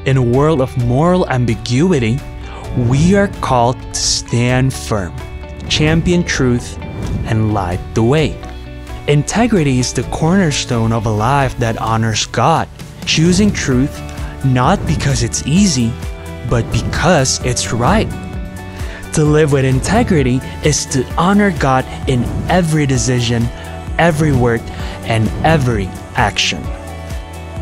In a world of moral ambiguity, we are called to stand firm, champion truth, and light the way. Integrity is the cornerstone of a life that honors God, choosing truth not because it's easy, but because it's right. To live with integrity is to honor God in every decision, every word, and every action.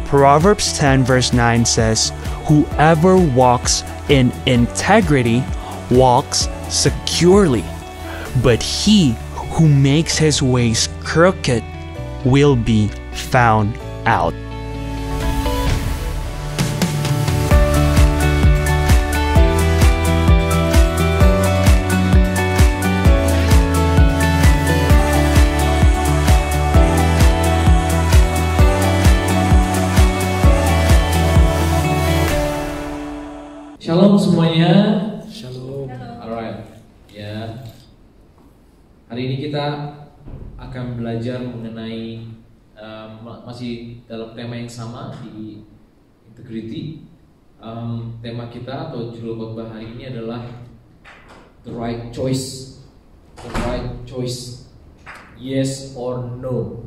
Proverbs 10 verse 9 says, "Whoever walks in integrity walks securely, but he who makes his ways crooked will be found out." Shalom semuanya. Shalom. Alright. Ya. Hari ini kita akan belajar mengenai masih dalam tema yang sama di integrity. Tema kita atau judul khotbah hari ini adalah the right choice. The right choice. Yes or no.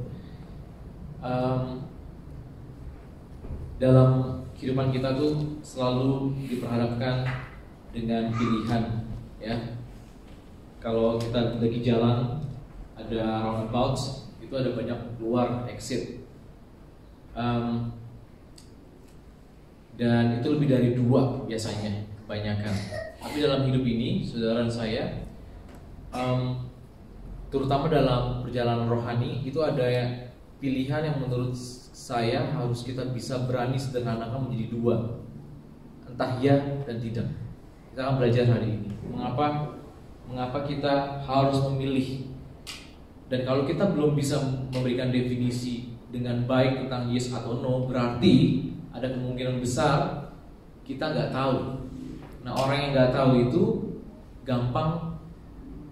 Dalam kehidupan kita tuh selalu diperhadapkan dengan pilihan, ya. Kalau kita lagi jalan ada roundabouts, itu ada banyak keluar exit, dan itu lebih dari 2 biasanya kebanyakan. Tapi dalam hidup ini, saudara dan saya, terutama dalam perjalanan rohani, itu ada pilihan yang menurut saya harus kita bisa berani sederhanakan menjadi 2, entah ya dan tidak. Kita akan belajar hari ini mengapa kita harus memilih. Dan kalau kita belum bisa memberikan definisi dengan baik tentang yes atau no, berarti ada kemungkinan besar kita nggak tahu. Nah, orang yang nggak tahu itu gampang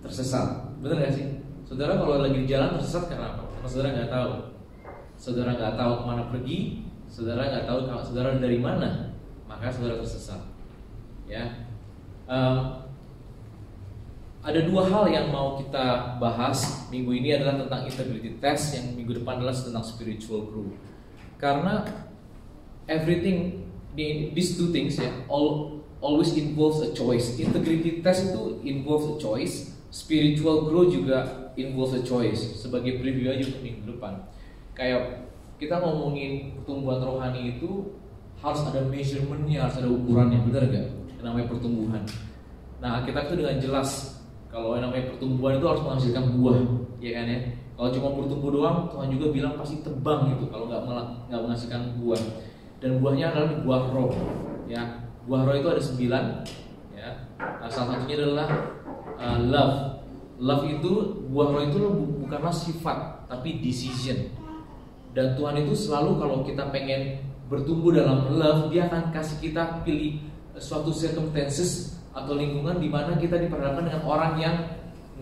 tersesat. Bener nggak sih? Saudara kalau lagi di jalan tersesat karena apa? Karena saudara nggak tahu. Saudara nggak tahu kemana pergi, saudara nggak tahu kalau saudara dari mana, maka saudara tersesat. Ya, ada 2 hal yang mau kita bahas minggu ini adalah tentang integrity test, yang minggu depan adalah tentang spiritual growth. Karena everything, these 2 things ya, always involves a choice. Integrity test itu involves a choice, spiritual growth juga involves a choice. Sebagai preview aja untuk minggu depan. Kayak kita ngomongin pertumbuhan rohani itu harus ada measurementnya, harus ada ukurannya, benar gak? Yang namanya pertumbuhan. Nah, kita tuh dengan jelas kalau yang namanya pertumbuhan itu harus menghasilkan buah, ya kan ya? Kalau cuma bertumbuh doang, Tuhan juga bilang pasti tebang gitu kalau nggak menghasilkan buah. Dan buahnya adalah buah roh, ya. Buah roh itu ada 9, ya. Nah, salah satunya adalah love. Love itu, buah roh itu bukanlah sifat, tapi decision. Dan Tuhan itu selalu kalau kita pengen bertumbuh dalam love, Dia akan kasih kita pilih suatu circumstances atau lingkungan di mana kita diperhadapkan dengan orang yang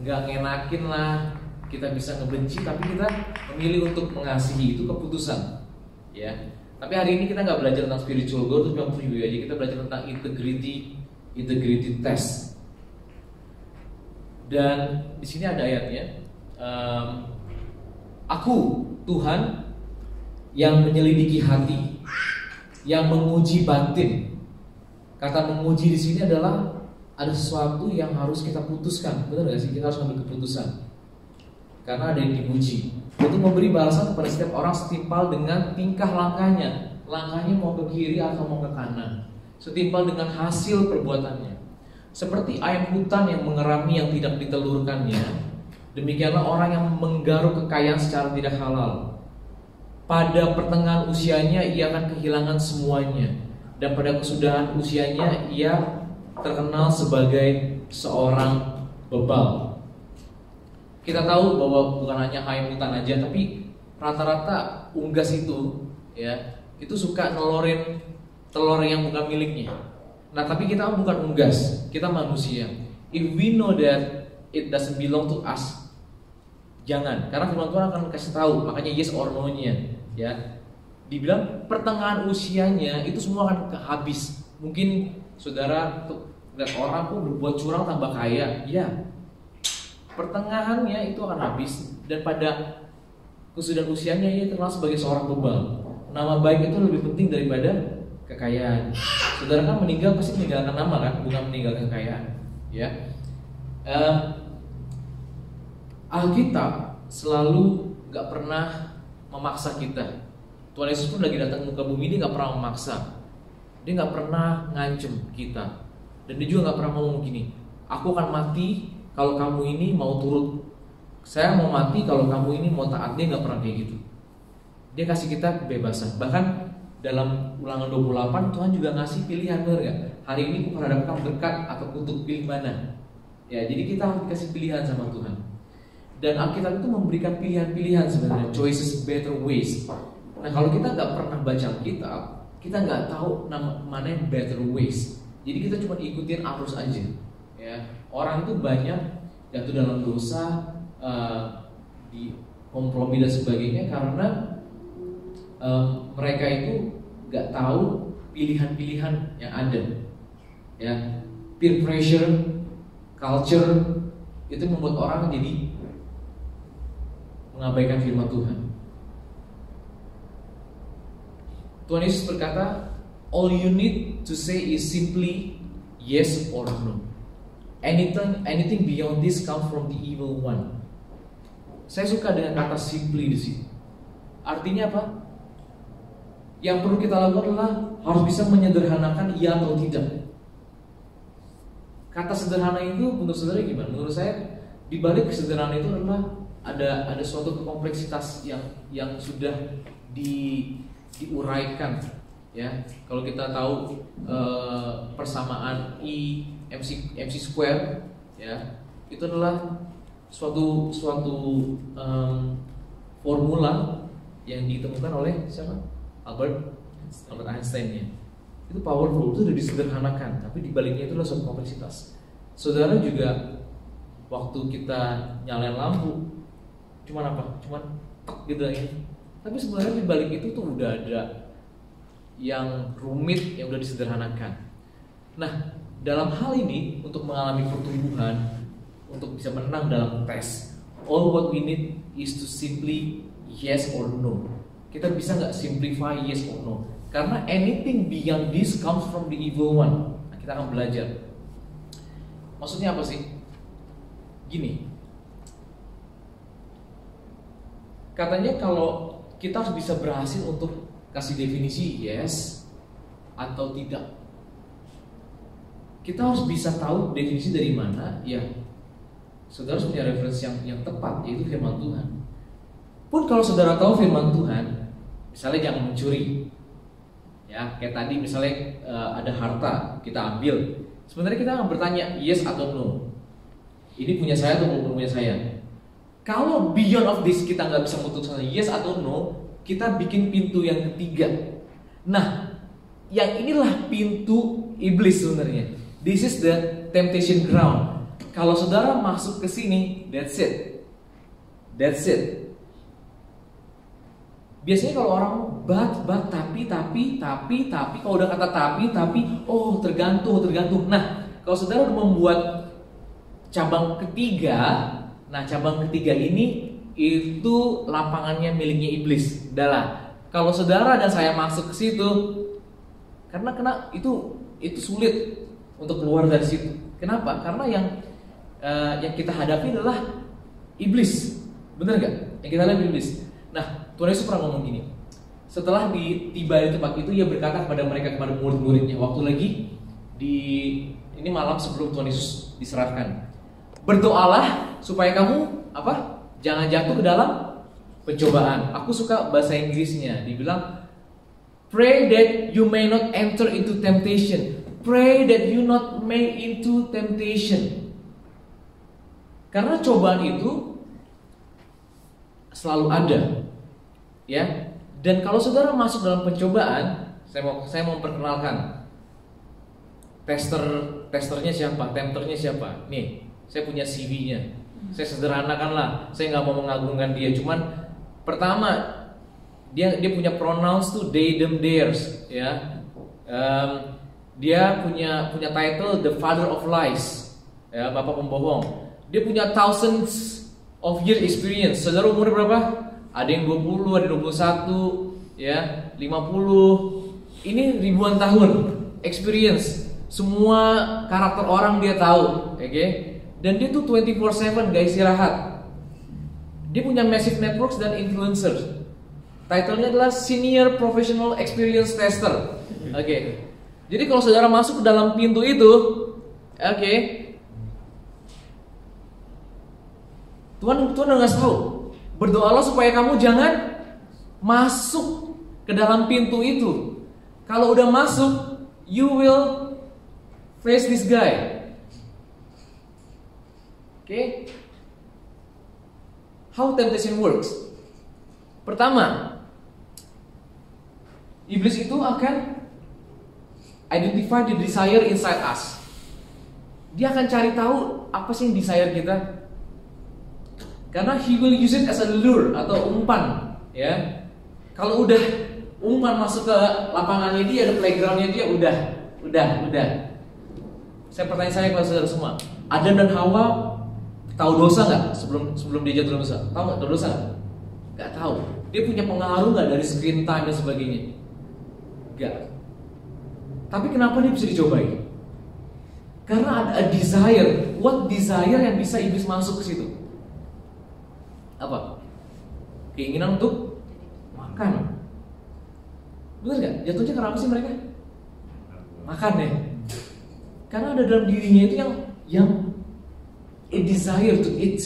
nggak ngenakin lah, kita bisa ngebenci, tapi kita memilih untuk mengasihi. Itu keputusan, ya. Tapi hari ini kita nggak belajar tentang spiritual growth, cuma preview aja. Kita belajar tentang integrity test. Dan di sini ada ayatnya, Aku Tuhan yang menyelidiki hati, yang menguji batin. Kata menguji di sini adalah ada sesuatu yang harus kita putuskan. Benar gak sih? Kita harus ambil keputusan. Karena ada yang diuji. Untuk memberi balasan kepada setiap orang setimpal dengan tingkah langkahnya. Langkahnya mau ke kiri atau mau ke kanan, setimpal dengan hasil perbuatannya. Seperti ayam hutan yang mengerami yang tidak ditelurkannya, demikianlah orang yang menggaruk kekayaan secara tidak halal. Pada pertengahan usianya ia akan kehilangan semuanya, dan pada kesudahan usianya ia terkenal sebagai seorang bebal. Kita tahu bahwa bukan hanya ayam hutan aja, tapi rata-rata unggas itu, ya, itu suka nelorin telur yang bukan miliknya. Nah, tapi kita bukan unggas, kita manusia. If we know that it doesn't belong to us, jangan, karena firman Tuhan akan kasih tahu, makanya yes or no-nya, ya. dibilang pertengahan usianya itu semua akan habis. Mungkin saudara lihat orang kok berbuat curang tambah kaya, ya pertengahannya itu akan habis, dan pada kesudahan usianya ia terkenal sebagai seorang bebal. Nama baik itu lebih penting daripada kekayaan. Saudara kan meninggal pasti meninggalkan nama kan, bukan meninggalkan kekayaan. Ya, Alkitab selalu gak pernah memaksa kita. Tuhan Yesus pun lagi datang ke muka bumi, dia gak pernah memaksa. Dia gak pernah ngancem kita. Dan dia juga gak pernah ngomong gini, aku akan mati kalau kamu ini mau turut, saya mau mati kalau kamu ini mau taat. Dia gak pernah kayak gitu. Dia kasih kita kebebasan. Bahkan dalam Ulangan 28 Tuhan juga ngasih pilihan, benar gak? Hari ini kuperhadapkan berkat atau kutuk, pilih mana? Ya, jadi kita harus dikasih pilihan sama Tuhan. Dan Alkitab itu memberikan pilihan-pilihan sebenarnya, choices, better ways. Nah, kalau kita nggak pernah baca Alkitab, kita nggak tahu mana yang better ways. Jadi kita cuma ikutin arus aja. Ya, orang itu banyak jatuh dalam dosa, di kompromi dan sebagainya karena mereka itu nggak tahu pilihan-pilihan yang ada. Ya, peer pressure, culture itu membuat orang jadi mengabaikan firman Tuhan. Tuhan Yesus berkata, all you need to say is simply yes or no. Anything beyond this comes from the evil one. Saya suka dengan kata simply di sini. Artinya apa? Yang perlu kita lakukan adalah harus bisa menyederhanakan iya atau tidak. Kata sederhana itu menurut saudara gimana? Menurut saya di balik kesederhanaan itu adalah ada suatu kompleksitas yang sudah diuraikan. Ya, kalau kita tahu persamaan I MC square, ya, itu adalah suatu formula yang ditemukan oleh siapa? Albert Einstein ya. Itu powerful, itu sudah disederhanakan, tapi di baliknya itu adalah suatu kompleksitas. Saudara juga waktu kita nyalain lampu, cuman apa? Cuman tek gitu aja. Tapi sebenarnya di balik itu tuh udah ada yang rumit yang udah disederhanakan. Nah, dalam hal ini untuk mengalami pertumbuhan, untuk bisa menang dalam tes, all what we need is to simply yes or no. Kita bisa nggak simplify yes or no? Karena anything beyond this comes from the evil one. Nah, kita akan belajar. Maksudnya apa sih? Gini, katanya kalau kita harus bisa berhasil untuk kasih definisi yes atau tidak, kita harus bisa tahu definisi dari mana. Ya, saudara harus punya referensi yang tepat, yaitu firman Tuhan. Pun kalau saudara tahu firman Tuhan, misalnya jangan mencuri, ya kayak tadi misalnya ada harta kita ambil, sebenarnya kita akan bertanya yes atau no, ini punya saya atau bukan punya saya. Kalau beyond of this kita nggak bisa memutuskan yes atau no, kita bikin pintu yang ketiga. Nah, yang inilah pintu iblis sebenarnya. This is the temptation ground. Kalau saudara masuk ke sini, that's it. Biasanya kalau orang but tapi kalau udah kata tapi oh tergantung. Nah, kalau saudara udah membuat cabang ketiga, nah cabang ketiga ini itu lapangannya miliknya iblis. Udahlah, kalau saudara dan saya masuk ke situ, karena itu sulit untuk keluar dari situ. Kenapa? Karena yang kita hadapi adalah iblis, benar nggak? Yang kita hadapi iblis. Nah, Tuhan Yesus pernah ngomong gini. Setelah tiba di tempat itu, ia berkata kepada murid-muridnya, waktu lagi ini malam sebelum Tuhan Yesus diserahkan, berdoalah supaya kamu apa? Jangan jatuh ke dalam pencobaan. Aku suka bahasa Inggrisnya, dibilang pray that you may not enter into temptation. Pray that you not may into temptation. Karena cobaan itu selalu ada, ya. Dan kalau saudara masuk dalam pencobaan, saya mau memperkenalkan testernya siapa, tempternya siapa. Nih, saya punya CV-nya. Saya sederhanakan lah, saya nggak mau mengagungkan dia. Cuman pertama, Dia punya pronouns tuh they, them, theirs, ya. Dia punya title the father of lies, ya, bapak pembohong. Dia punya thousands of year experience. Saudara umurnya berapa? Ada yang 20, ada 21, ya, 50. Ini ribuan tahun experience. Semua karakter orang dia tahu, oke? Dan dia tuh 24/7 gak istirahat. Dia punya massive networks dan influencers. Title-nya adalah Senior Professional Experience Tester. Oke. Jadi kalau saudara masuk ke dalam pintu itu, oke, Tuhan udah ngasih tahu. Berdoalah supaya kamu jangan masuk ke dalam pintu itu. Kalau udah masuk, you will face this guy. Oke? How temptation works? Pertama, iblis itu akan identify the desire inside us. Dia akan cari tahu apa sih yang desire kita. Karena he will use it as a lure atau umpan, ya. Kalau udah umpan masuk ke lapangannya dia, ada playgroundnya dia, udah. Saya kepada saudara semua, Adam dan Hawa tahu dosa nggak sebelum dia jatuh dalam dosa? Tahu nggak tahu dosa nggak? Nggak tahu. Dia punya pengaruh nggak dari screen time dan sebagainya? Nggak. Tapi kenapa dia bisa dicobai? Karena ada a desire. What desire yang bisa iblis masuk ke situ? Apa? Keinginan untuk makan. Benar nggak? Jatuhnya kenapa sih mereka? Makan ya. Karena ada dalam dirinya itu yang a desire to eat.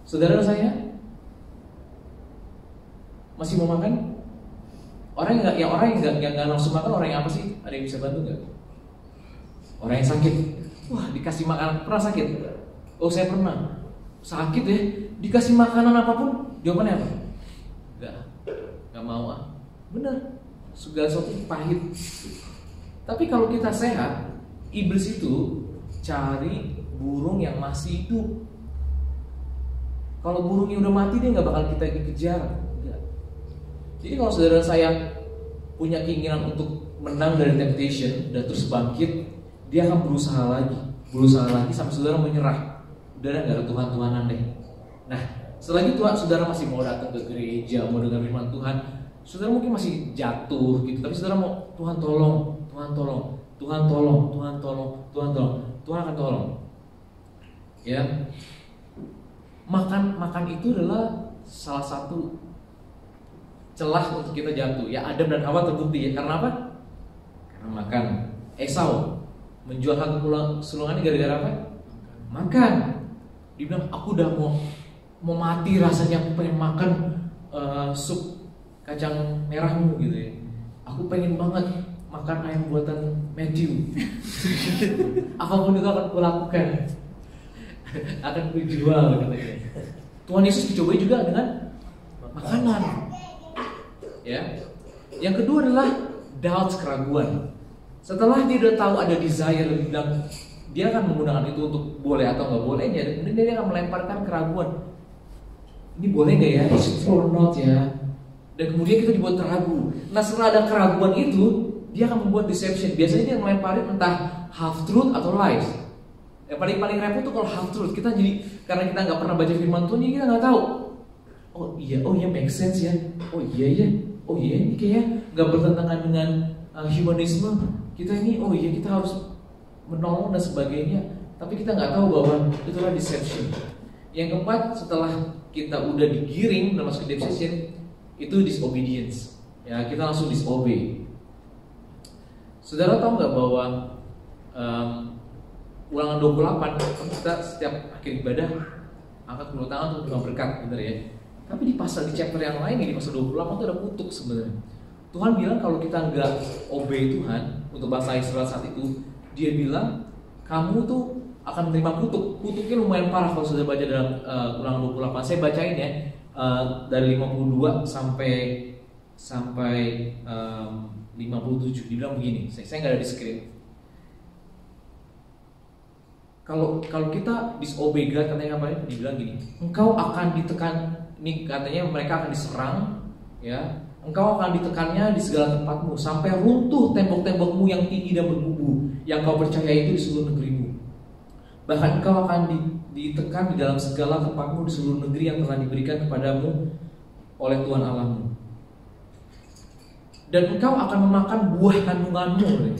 Saudara saya masih mau makan? Orang yang nggak nafsu makan, orang yang apa sih? Ada yang bisa bantu nggak? Orang yang sakit. Wah, dikasih makanan, pernah sakit? Oh, saya pernah. Sakit ya, dikasih makanan apapun, jawabannya apa? Nggak mau ah. Benar, segala sesuatu pahit. Tapi kalau kita sehat, iblis itu cari burung yang masih hidup. Kalau burungnya udah mati, dia nggak bakal kita kejar. Enggak. Jadi kalau saudara saya punya keinginan untuk menang dari temptation dan terus bangkit, dia akan berusaha lagi sampai saudara menyerah. Udah nggak ada Tuhan-Tuhanan deh. Nah, selagi saudara masih mau datang ke gereja, mau dengar firman Tuhan, saudara mungkin masih jatuh gitu, tapi saudara mau Tuhan tolong, Tuhan tolong, Tuhan tolong, Tuhan tolong, Tuhan tolong, Tuhan akan tolong. Ya, makan itu adalah salah satu celah untuk kita jatuh. Ya, Adam dan Hawa terbukti ya. Karena apa? Karena makan. Esau menjual harta sulungannya gara-gara apa? Makan. Dia bilang, aku udah mau mati rasanya, aku pengen makan sup kacang merahmu gitu ya. Aku pengen banget makan ayam buatan Matthew. Apapun itu akan kulakukan. Akan kujual katanya. Tuhan Yesus dicobai juga dengan makanan. Ya. Yang kedua adalah doubt, keraguan. Setelah dia udah tahu ada desire, dia akan menggunakan itu untuk boleh atau nggak bolehnya. Dan kemudian dia akan melemparkan keraguan. Ini boleh nggak ya? Is it or not ya? Dan kemudian kita dibuat ragu. Nah, setelah ada keraguan itu, dia akan membuat deception. Biasanya dia melemparin entah half truth atau lies. Yang paling repot tuh kalau half truth. Kita jadi, karena kita nggak pernah baca firman Tuhan, jadi kita nggak tahu. Oh iya make sense ya. Oh iya ini kayaknya nggak bertentangan dengan humanisme. Kita ini, kita harus menolong dan sebagainya. Tapi kita nggak tahu bahwa itulah deception. Yang keempat, setelah kita udah digiring dalam masuk deception, itu disobedience. Ya, kita langsung disobey. Saudara tahu nggak bahwa Ulangan 28 kita setiap akhir ibadah angkat kedua tangan untuk terima berkat, benar ya. Tapi di chapter yang lain, di pasal 28 itu ada kutuk sebenarnya. Tuhan bilang kalau kita nggak obey Tuhan, untuk bangsa Israel saat itu, dia bilang kamu tuh akan menerima kutuk. Kutuknya lumayan parah kalau sudah baca dalam Ulangan 28. Saya bacain ya, dari 52 sampai 57. Dibilang begini, saya nggak ada di screen. Kalau kita disobey God, katanya apa ya? Dibilang gini, engkau akan ditekan. Ini katanya mereka akan diserang ya, engkau akan ditekannya di segala tempatmu sampai runtuh tembok-tembokmu yang tinggi dan berkubu yang kau percaya itu di seluruh negerimu. Bahkan engkau akan ditekan di dalam segala tempatmu di seluruh negeri yang telah diberikan kepadamu oleh Tuhan Allahmu. Dan engkau akan memakan buah kandunganmu,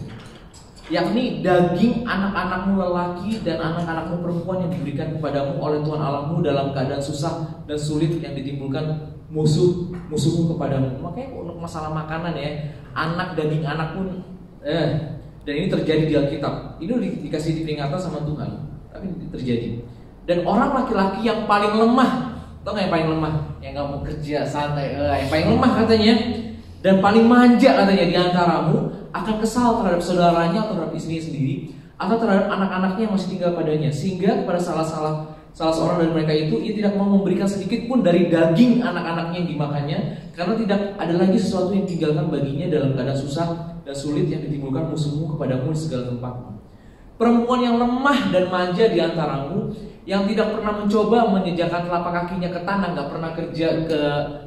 yakni daging anak-anakmu lelaki dan anak-anakmu perempuan yang diberikan kepadamu oleh Tuhan Allahmu dalam keadaan susah dan sulit yang ditimbulkan musuhmu kepadamu. Makanya untuk masalah makanan ya, anak daging anak pun dan ini terjadi di Alkitab. Ini dikasih peringatan sama Tuhan, tapi terjadi. Dan orang laki-laki yang paling lemah, tau gak yang paling lemah? Yang gak mau kerja santai, yang paling lemah katanya, dan paling manja katanya di antaramu akan kesal terhadap saudaranya atau terhadap istrinya sendiri atau terhadap anak-anaknya yang masih tinggal padanya, sehingga kepada salah seorang dari mereka itu ia tidak mau memberikan sedikit pun dari daging anak-anaknya yang dimakannya, karena tidak ada lagi sesuatu yang tinggalkan baginya dalam keadaan susah dan sulit yang ditimbulkan musuhmu kepadamu di segala tempatmu. Perempuan yang lemah dan manja di antaramu, yang tidak pernah mencoba menjejakkan telapak kakinya ke tanah, nggak pernah kerja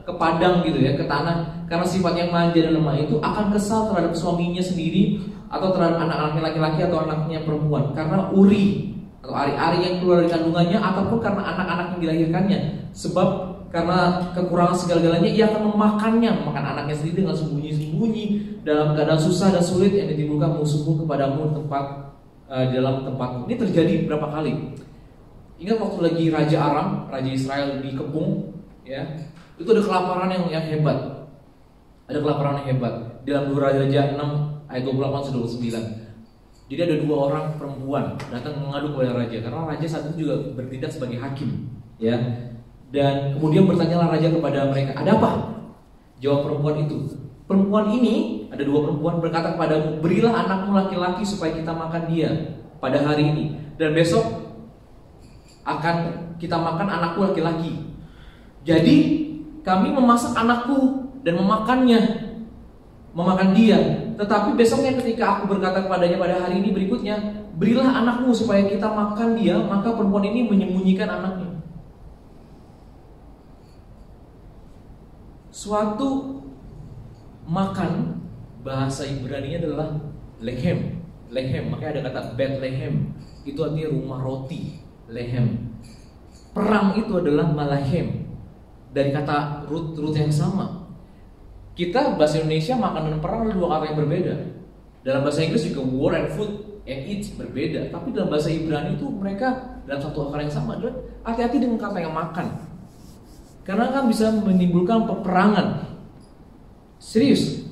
ke padang gitu ya, ke tanah, karena sifatnya manja dan lemah itu akan kesal terhadap suaminya sendiri atau terhadap anak-anaknya laki-laki atau anaknya perempuan, karena uri atau ari-ari yang keluar dari kandungannya, ataupun karena anak-anak yang dilahirkannya. Sebab karena kekurangan segala-galanya ia akan memakan anaknya sendiri dengan sembunyi-sembunyi dalam keadaan susah dan sulit yang ditimbulkan musuhmu kepadamu di dalam tempatmu. Ini terjadi berapa kali? Ingat waktu lagi Raja Aram, Raja Israel dikepung, ya, itu ada kelaparan yang hebat. Ada kelaparan yang hebat. Dalam 2 Raja 6 ayat 28-29. Jadi ada 2 orang perempuan datang mengadu kepada raja, karena raja saat itu juga bertindak sebagai hakim, ya. Dan kemudian bertanyalah raja kepada mereka, ada apa? Jawab perempuan itu, perempuan ini, ada 2 perempuan berkata kepadamu, berilah anakmu laki-laki supaya kita makan dia pada hari ini, dan besok akan kita makan anakku laki-laki. Jadi kami memasak anakku dan memakan dia. Tetapi besoknya ketika aku berkata kepadanya pada hari ini berikutnya, berilah anakmu supaya kita makan dia, maka perempuan ini menyembunyikan anaknya. Suatu makan, bahasa Ibrani adalah lehem. Makanya ada kata Bethlehem, itu artinya rumah roti. Lehem. Perang itu adalah malahem, dari kata root yang sama. Kita bahasa Indonesia makan dan perang adalah 2 kata yang berbeda. Dalam bahasa Inggris juga war and food and eat berbeda. Tapi dalam bahasa Ibrani itu mereka dalam satu akar yang sama adalah hati-hati dengan kata yang makan, karena kan bisa menimbulkan peperangan. Serius,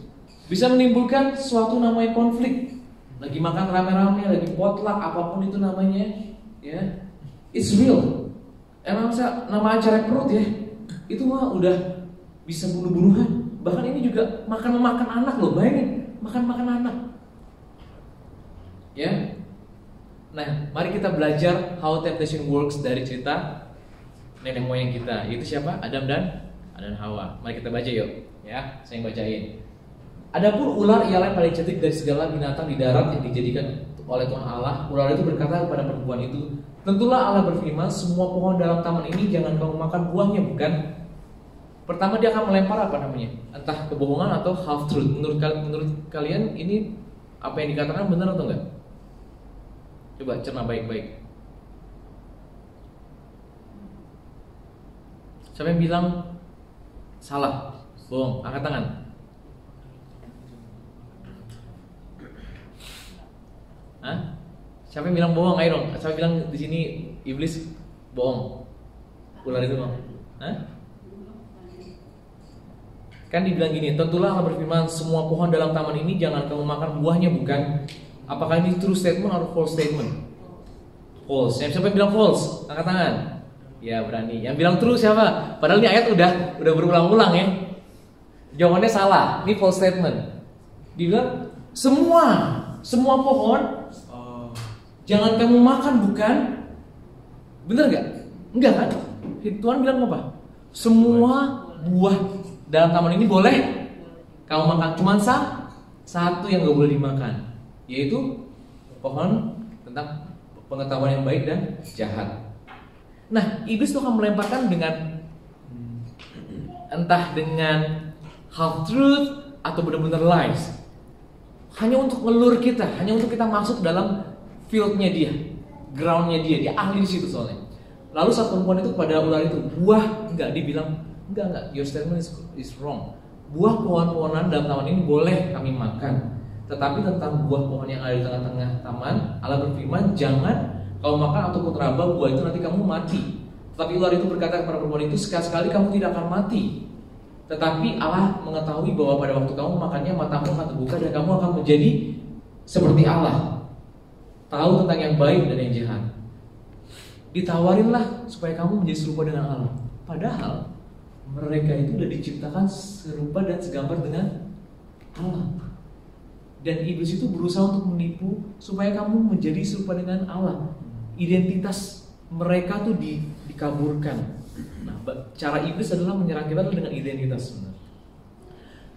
bisa menimbulkan suatu namanya konflik. Lagi makan rame-rame, lagi potluck, apapun itu namanya, ya, it's real. Emang nama acara perut ya, itu mah udah bisa bunuh-bunuhan. Bahkan ini juga makan anak loh, bayangin, makan anak. Ya. Nah, mari kita belajar how temptation works dari cerita nenek moyang kita. Itu siapa? Adam dan Hawa. Mari kita baca yuk, ya. Saya yang bacain. Adapun ular ialah yang paling cerdik dari segala binatang di darat yang dijadikan oleh Tuhan Allah. Ular itu berkata kepada perempuan itu, tentulah Allah berfirman, semua pohon dalam taman ini jangan kamu makan buahnya, bukan? Pertama dia akan melempar apa namanya? Entah kebohongan atau half truth. Menurut kalian ini apa yang dikatakan benar atau enggak? Coba cerna baik-baik. Siapa yang bilang salah? Bohong, angkat tangan. Hah? Siapa yang bilang bohong? Ayo dong. Siapa yang bilang di sini iblis bohong? Ular itu bohong. Hah? Kan dibilang gini, tentulah Allah berfirman, semua pohon dalam taman ini jangan kamu makan buahnya, bukan? Apakah ini true statement atau false statement? False. Siapa yang bilang false? Angkat tangan. Ya berani. Yang bilang true siapa? Padahal ini ayat udah berulang-ulang ya. Jawabannya salah. Ini false statement. Dibilang semua pohon jangan kamu makan, bukan? Bener gak? Enggak kan? Tuhan bilang apa? Semua buah dalam taman ini boleh kamu makan, cuma satu yang gak boleh dimakan, yaitu pohon tentang pengetahuan yang baik dan jahat. Nah, iblis tuh akan melemparkan dengan entah dengan half truth atau benar-benar lies. Hanya untuk ngelur kita, hanya untuk kita masuk dalam fieldnya dia, groundnya dia ahli di situ soalnya. Lalu saat perempuan itu kepada ular itu, buah enggak, dibilang enggak, your statement is wrong. Buah pohon-pohonan dalam taman ini boleh kami makan, tetapi tentang buah pohon yang ada di tengah-tengah taman, Allah berfirman, jangan kau makan ataupun teraba buah itu, nanti kamu mati. Tetapi ular itu berkata kepada perempuan itu, sekali-sekali kamu tidak akan mati. Tetapi Allah mengetahui bahwa pada waktu kamu makannya matamu akan terbuka dan kamu akan menjadi seperti Allah, tahu tentang yang baik dan yang jahat. Ditawarinlah supaya kamu menjadi serupa dengan Allah. Padahal mereka itu sudah diciptakan serupa dan segambar dengan Allah. Dan iblis itu berusaha untuk menipu supaya kamu menjadi serupa dengan Allah. Identitas mereka tuh dikaburkan. Nah, cara iblis adalah menyerang kita dengan identitas sebenarnya.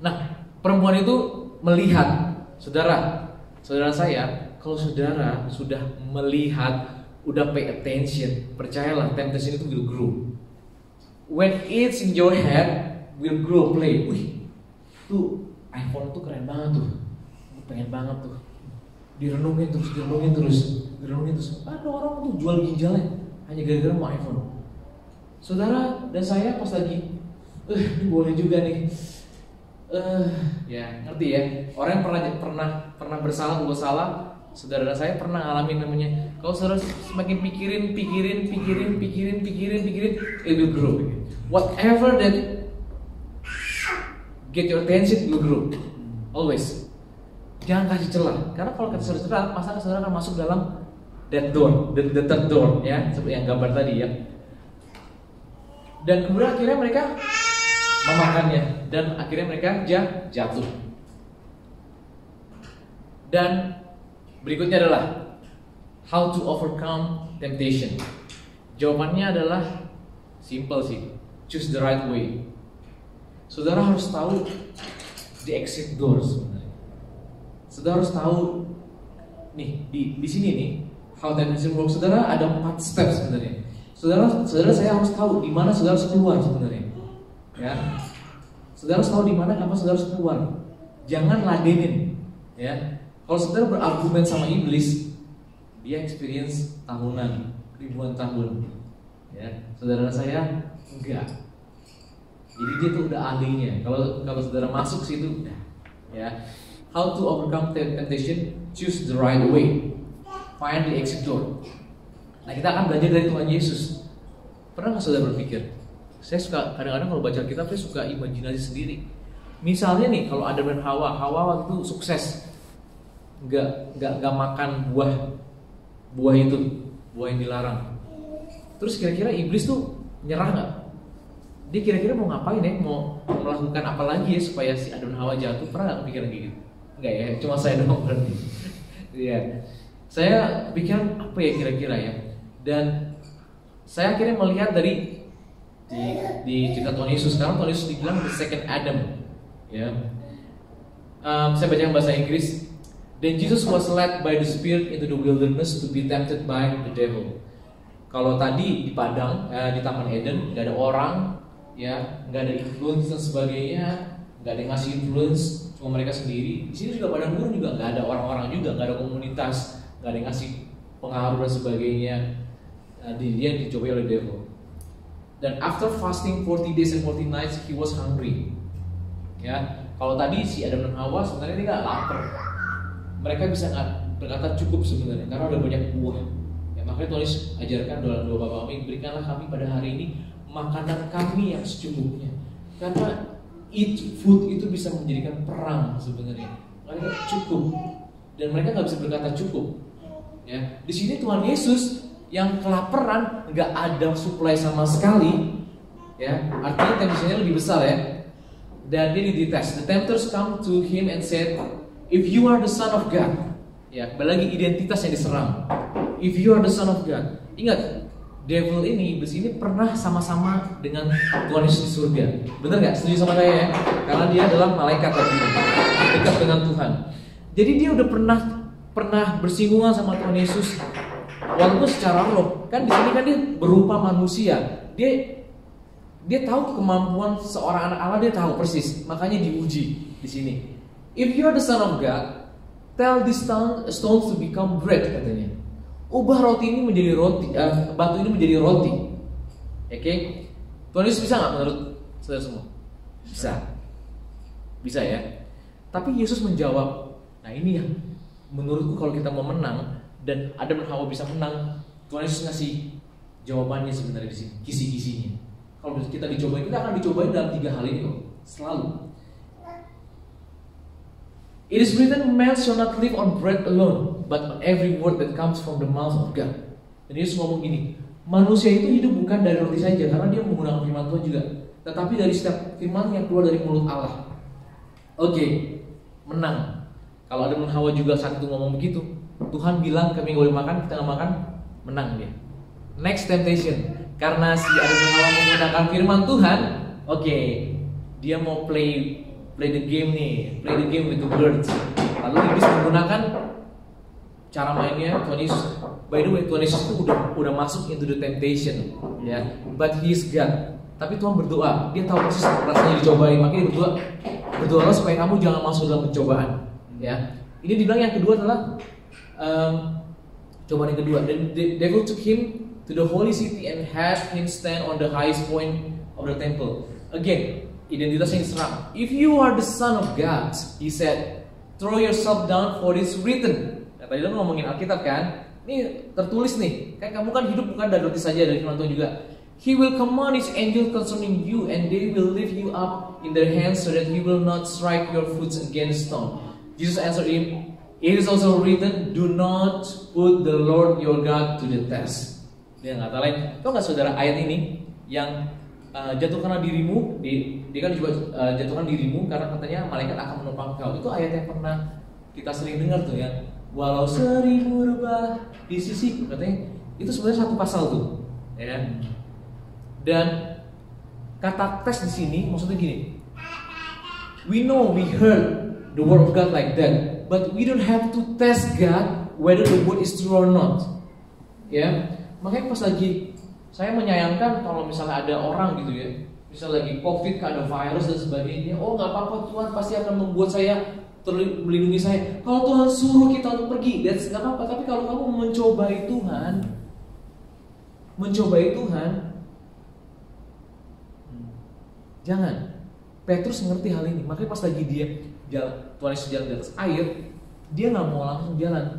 Nah, perempuan itu melihat, saudara saya, kalau saudara sudah melihat, udah pay attention, percayalah, temptation itu will grow. When it's in your head, will grow, play. Wih, tuh iPhone tuh keren banget tuh, pengen banget tuh. Direnungin terus. Ada orang tuh jual ginjalnya hanya gara-gara mau iPhone. Saudara dan saya pas lagi, ini boleh juga nih. Ya ngerti ya. Orang yang pernah berbuat salah. Saudara dan saya pernah ngalamin namanya. Kalau saudara semakin pikirin, it will grow. Whatever that get your attention will grow. Always. Jangan kasih celah. Karena kalau kita celah, maka saudara akan masuk dalam that door, the third door, ya, seperti yang gambar tadi ya. Dan kemudian akhirnya mereka memakannya, dan akhirnya mereka jatuh. Dan berikutnya adalah how to overcome temptation. Jawabannya adalah simple sih, choose the right way. Saudara harus tahu the exit door sebenarnya. Saudara harus tahu nih di sini nih how temptation works. Saudara ada 4 step sebenarnya. Saudara saya harus tahu di mana saudara harus keluar sebenarnya. Ya. Saudara harus tahu di mana kapan saudara harus keluar. Jangan ladenin, ya. Kalau saudara berargumen sama iblis, dia experience tahunan, ribuan tahun. Ya. Saudara saya enggak. Jadi dia tuh udah ahlinya. Kalau saudara masuk situ, ya. How to overcome temptation? Choose the right way. Find the exit door. Nah, kita akan belajar dari Tuhan Yesus. Pernah nggak saudara berpikir? Saya suka kadang-kadang kalau baca kitab, saya suka imajinasi sendiri. Misalnya nih, kalau Adam dan Hawa waktu itu sukses, nggak makan buah itu, buah yang dilarang. Terus kira-kira iblis tuh nyerah nggak? Dia kira-kira mau ngapain ya? Mau melakukan apa lagi ya supaya si Adam dan Hawa jatuh? Pernah nggak kepikiran gitu? Enggak ya, cuma saya doang berarti. Iya. Saya pikiran apa ya kira-kira ya. Dan saya akhirnya melihat dari di cerita Tuhan Yesus. Sekarang Tuhan Yesus dibilang the second Adam, ya. Saya baca yang bahasa Inggris. Then Jesus was led by the Spirit into the wilderness to be tempted by the devil. Kalau tadi di padang, di Taman Eden, nggak ada orang, ya, nggak ada influence dan sebagainya, nggak ada yang ngasih influence, cuma mereka sendiri. Di sini juga padang gurun juga nggak ada orang-orang juga, nggak ada komunitas, nggak ada yang ngasih pengaruh dan sebagainya. Dia dicobai oleh devil. Dan after fasting 40 days and 40 nights, he was hungry. Ya, kalau tadi si Adam dan Hawa sebenarnya dia nggak lapar. Mereka bisa berkata cukup sebenarnya karena ada banyak buah. Ya, makanya Tuhan Yesus ajarkan dalam doa Bapa kami, berikanlah kami pada hari ini makanan kami yang secukupnya. Karena food itu bisa menjadikan perang sebenarnya. Mereka cukup dan mereka nggak bisa berkata cukup. Ya, di sini Tuhan Yesus yang kelaparan, nggak ada supply sama sekali, ya, artinya temptation-nya lebih besar ya. Dan dia dites. The tempters come to him and said, if you are the son of God, ya, kembali lagi identitas yang diserang. If you are the son of God, ingat, devil ini, iblis ini pernah sama-sama dengan Tuhan Yesus di surga. Bener nggak? Setuju sama saya ya? Karena dia adalah malaikat tadi, dekat dengan Tuhan. Jadi dia udah pernah bersinggungan sama Tuhan Yesus. Walaupun secara roh, kan di sini kan dia berupa manusia. Dia Dia tahu kemampuan seorang anak Allah, dia tahu persis. Makanya diuji di sini. If you are the son of God, tell these stones to become bread, katanya. Ubah roti ini menjadi roti, batu ini menjadi roti. Oke? Tuhan Yesus bisa nggak menurut saudara semua? Bisa. Bisa ya. Tapi Yesus menjawab, nah ini yang menurutku kalau kita mau menang dan Adam dan Hawa bisa menang, Tuhan Yesus ngasih jawabannya sebenarnya di sini, kisi-kisinya. Kalau kita dicobain, kita akan dicobain dalam 3 hal ini kok, selalu. It is written, man shall not live on bread alone, but on every word that comes from the mouth of God. Dan Yesus ngomong gini, manusia itu hidup bukan dari roti saja, karena dia menggunakan firman Tuhan juga, tetapi dari setiap firman yang keluar dari mulut Allah. Oke, menang. Kalau Adam dan Hawa juga saat itu ngomong begitu, Tuhan bilang kami boleh makan, kita nggak makan, menang dia. Next temptation, karena si Adam dan Hawa menggunakan firman Tuhan, oke, dia mau play the game nih, play the game with the words. Lalu iblis menggunakan cara mainnya Tuhan Yesus. By the way, Tuhan Yesus itu udah masuk into the temptation, ya. But he is God. Tapi Tuhan berdoa, dia tahu persis rasanya dicobai, makanya dia berdoalah supaya kamu jangan masuk dalam pencobaan, ya. Ini dibilang yang kedua adalah cobaan yang kedua. The devil took him to the holy city and had him stand on the highest point of the temple. Again, identitasnya diserang. If you are the son of God, he said, throw yourself down for it's written. Nah, tadi kan ngomongin Alkitab kan? Ini tertulis nih. Kan kamu kan hidup bukan dari roti saja, dari firman Tuhan juga. He will command his angel concerning you, and they will lift you up in their hands so that you will not strike your foot against stone. Jesus answered him, it is also written, do not put the Lord your God to the test. Dia nggak lain. Tahu nggak saudara ayat ini yang jatuhkanlah dirimu, dia kan juga jatuhkan dirimu karena katanya malaikat akan menopang kau. Itu ayat yang pernah kita sering dengar tuh ya. Walau 1000 rebah di sisiku, katanya itu sebenarnya satu pasal tuh, ya. Dan kata tes di sini maksudnya gini. We know, we heard the word of God like that, but we don't have to test God whether the word is true or not. Ya, makanya pas lagi saya menyayangkan kalau misalnya ada orang gitu ya, misalnya lagi COVID, ada virus dan sebagainya, oh nggak apa-apa, Tuhan pasti akan membuat saya melindungi saya. Kalau Tuhan suruh kita untuk pergi, that's nggak apa-apa. Tapi kalau kamu mencobai Tuhan, jangan. Petrus ngerti hal ini, makanya pas lagi dia jalan, Tuhan Yesus jalan di atas air, dia nggak mau langsung jalan.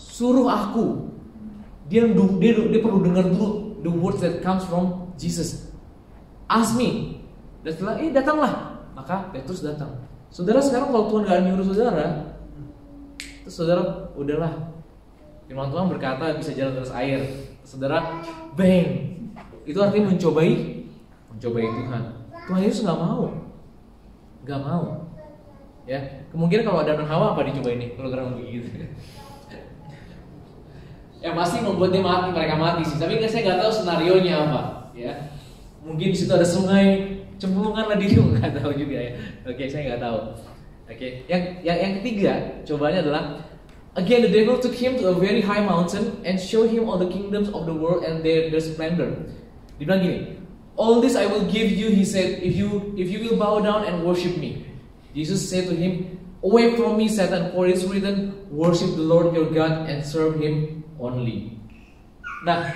Suruh aku. Dia perlu dengar dulu the words that comes from Jesus. Ask me. Dan setelah datanglah, maka Petrus datang. Saudara, sekarang kalau Tuhan gak nyuruh saudara, terus saudara udahlah, firman Tuhan berkata bisa jalan atas air, saudara bang, itu artinya mencobai Tuhan. Tuhan Yesus nggak mau, ya. Kemungkinan kalau Adam dan Hawa apa dicoba ini, kalau kurang begitu. Ya pasti membuat mereka mati sih. Tapi saya nggak tahu senarionya apa, ya. Mungkin di situ ada sungai, cemplungan lah diri, nggak tahu juga ya. Oke, saya nggak tahu. Oke, yang ketiga cobanya adalah again the devil took him to a very high mountain and showed him all the kingdoms of the world and their splendor. Dia bilang gini, all this I will give you, he said, if you will bow down and worship me. Jesus said to him, away from me, Satan, for it is written, worship the Lord your God and serve him only. Nah,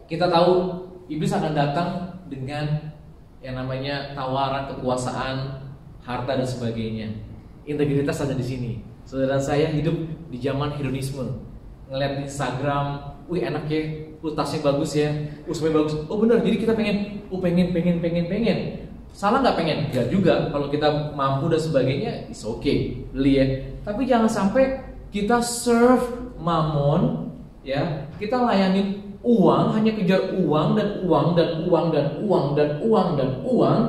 kita tahu iblis akan datang dengan yang namanya tawaran kekuasaan, harta dan sebagainya. Integritas ada di sini. Saudara saya hidup di zaman hedonisme, ngeliat Instagram, wih enak ya, tasnya bagus ya, semuanya bagus. Oh benar, jadi kita pengen. Salah nggak pengen? Nggak juga. Kalau kita mampu dan sebagainya, it's okay, beli ya. Tapi jangan sampai kita serve mamon, ya. Kita layanin uang, hanya kejar uang dan uang dan uang dan uang dan uang dan uang.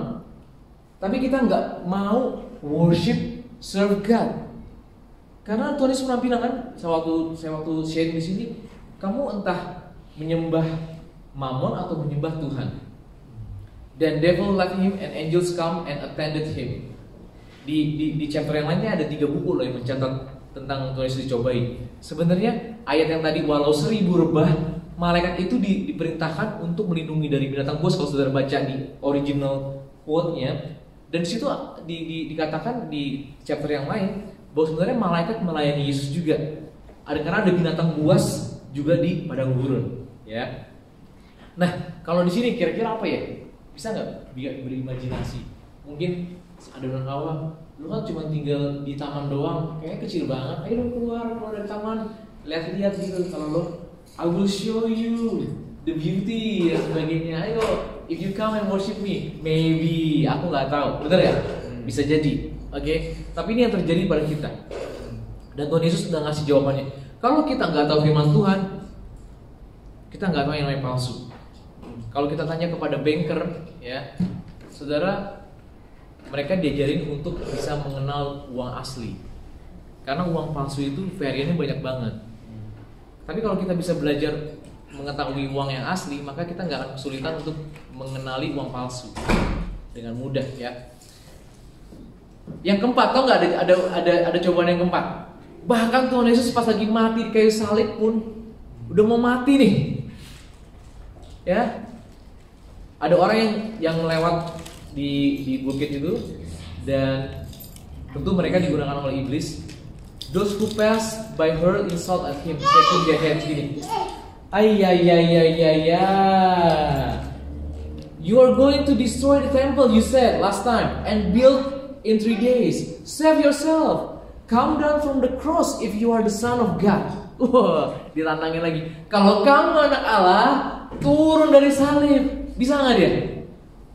Tapi kita nggak mau worship, serve God. Karena Tuhan Yesus pernah bilang kan, saya waktu sharing di sini, kamu entah menyembah mamon atau menyembah Tuhan. Then devil left him and angels come and attended him. Di chapter yang lainnya ada 3 buku loh yang mencatat tentang Tuhan Yesus dicobai. Sebenarnya ayat yang tadi walau 1000 rebah malaikat itu diperintahkan untuk melindungi dari binatang buas kalau saudara baca di original quote-nya. Dan di situ dikatakan di chapter yang lain bahwa sebenarnya malaikat melayani Yesus juga. Karena ada binatang buas juga di padang gurun, ya. Nah, kalau di sini kira-kira apa ya? Bisa nggak berimajinasi? Mungkin ada orang Hawa, lu kan cuma tinggal di taman doang, kayaknya kecil banget. Ayo dong keluar dari taman, lihat-lihat gitu. Kalau lo, I will show you the beauty dan sebagainya. Ayo, if you come and worship me, maybe, aku nggak tahu, betul ya? Bisa jadi, oke? Tapi ini yang terjadi pada kita. Dan Tuhan Yesus sudah ngasih jawabannya. Kalau kita nggak tahu firman Tuhan, kita nggak tahu yang namanya palsu. Kalau kita tanya kepada banker, ya, saudara, mereka diajarin untuk bisa mengenal uang asli. Karena uang palsu itu variannya banyak banget. Tapi kalau kita bisa belajar mengetahui uang yang asli, maka kita nggak akan kesulitan untuk mengenali uang palsu dengan mudah, ya. Yang keempat, tau nggak ada cobaan yang keempat? Bahkan Tuhan Yesus pas lagi mati di kayu salib pun udah mau mati nih, ya. Ada orang yang lewat di bukit itu, dan tentu mereka digunakan oleh iblis. Those who pass by her insult at him, shaking their heads gini. You are going to destroy the temple, you said last time, and build in 3 days. Save yourself. Come down from the cross if you are the son of God. Ditantangin lagi. Kalau kamu anak Allah, turun dari salib. Bisa nggak dia?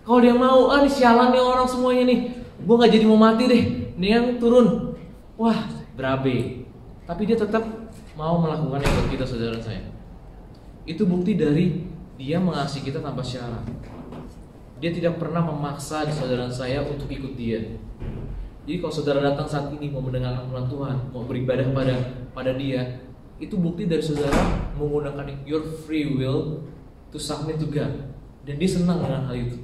Kalau dia mau, ini sialan nih orang semuanya nih. Gue nggak jadi mau mati deh. Nih yang turun. Wah, berabe. Tapi dia tetap mau melakukannya buat kita, saudara saya. Itu bukti dari dia mengasihi kita tanpa syarat. Dia tidak pernah memaksa saudara saya untuk ikut dia. Jadi kalau saudara datang saat ini mau mendengarkan firman Tuhan, mau beribadah pada dia, itu bukti dari saudara menggunakan your free will to submit to God. Dan dia senang dengan hal itu.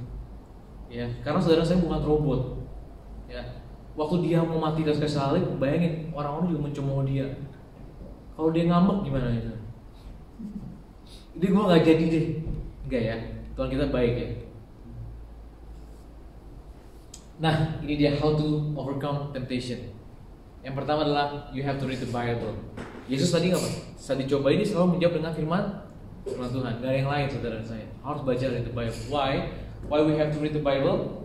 Ya, karena saudara saya bukan robot. Ya, waktu dia mau mati di atas salib, bayangin orang-orang juga mencemooh dia. Kalau dia ngambek gimana itu? Jadi gue nggak jadi deh, enggak ya? Tuhan kita baik ya. Nah, ini dia how to overcome temptation. Yang pertama adalah you have to read the Bible. Yesus tadi nggak? Saat dicoba ini selalu menjawab dengan firman Tuhan. Gak ada yang lain, saudara saya. Harus baca read the Bible. Why? Why we have to read the Bible?